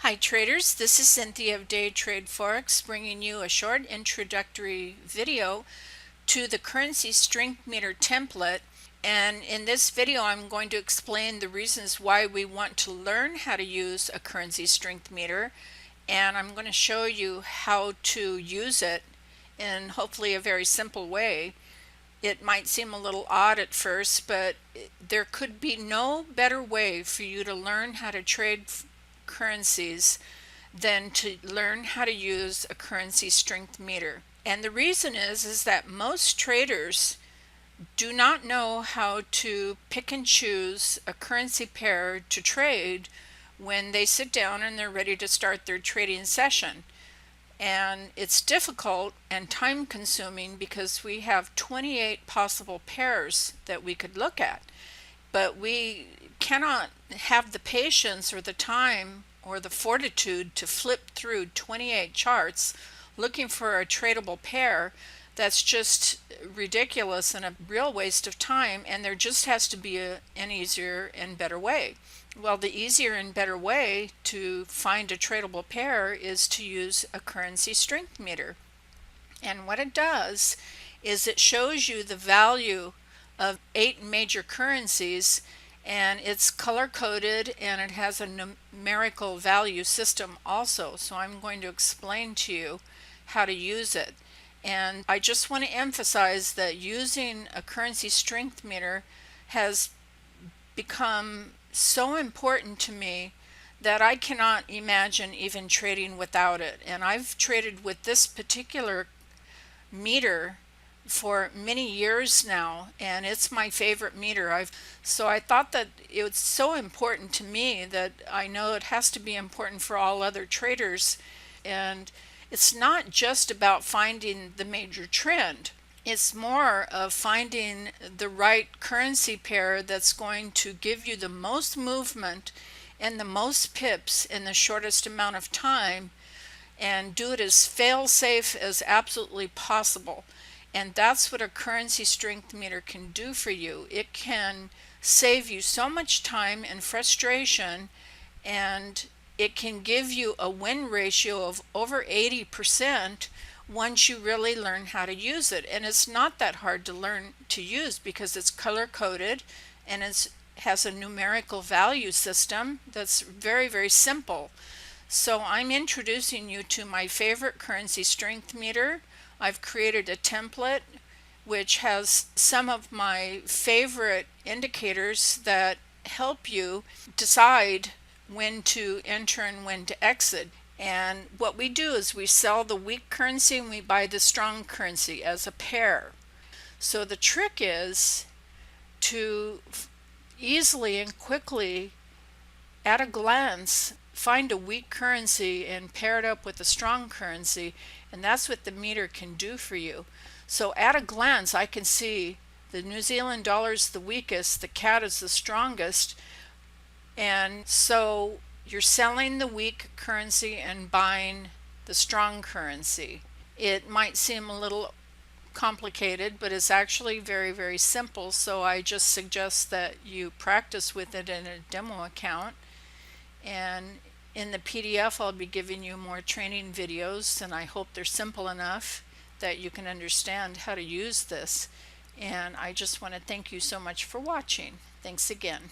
Hi traders, this is Cynthia of Day Trade Forex bringing you a short introductory video to the currency strength meter template. And in this video I'm going to explain the reasons why we want to learn how to use a currency strength meter, and I'm going to show you how to use it in hopefully a very simple way. It might seem a little odd at first, but there could be no better way for you to learn how to trade currencies than to learn how to use a currency strength meter. And the reason is that most traders do not know how to pick and choose a currency pair to trade when they sit down and they're ready to start their trading session. And it's difficult and time consuming because we have 28 possible pairs that we could look at, but we cannot have the patience or the time or the fortitude to flip through 28 charts looking for a tradable pair. That's just ridiculous and a real waste of time, and there just has to be an easier and better way. Well, the easier and better way to find a tradable pair is to use a currency strength meter. And what it does is it shows you the value of 8 major currencies, and it's color coded and it has a numerical value system also. So I'm going to explain to you how to use it. And I just want to emphasize that using a currency strength meter has become so important to me that I cannot imagine even trading without it. And I've traded with this particular meter for many years now, and it's my favorite meter. So I thought that it was so important to me that I know it has to be important for all other traders. And it's not just about finding the major trend. It's more of finding the right currency pair that's going to give you the most movement and the most pips in the shortest amount of time, and do it as fail-safe as absolutely possible. And that's what a currency strength meter can do for you. It can save you so much time and frustration, and it can give you a win ratio of over 80% once you really learn how to use it. And it's not that hard to learn to use because it's color coded and it has a numerical value system that's very, very simple. So I'm introducing you to my favorite currency strength meter. I've created a template which has some of my favorite indicators that help you decide when to enter and when to exit. And what we do is we sell the weak currency and we buy the strong currency as a pair. So the trick is to easily and quickly, at a glance, find a weak currency and pair it up with a strong currency, and that's what the meter can do for you. So at a glance I can see the New Zealand dollar is the weakest, the CAD is the strongest, and so you're selling the weak currency and buying the strong currency. It might seem a little complicated, but it's actually very, very simple. So I just suggest that you practice with it in a demo account. And in the PDF, I'll be giving you more training videos, and I hope they're simple enough that you can understand how to use this. And I just want to thank you so much for watching. Thanks again.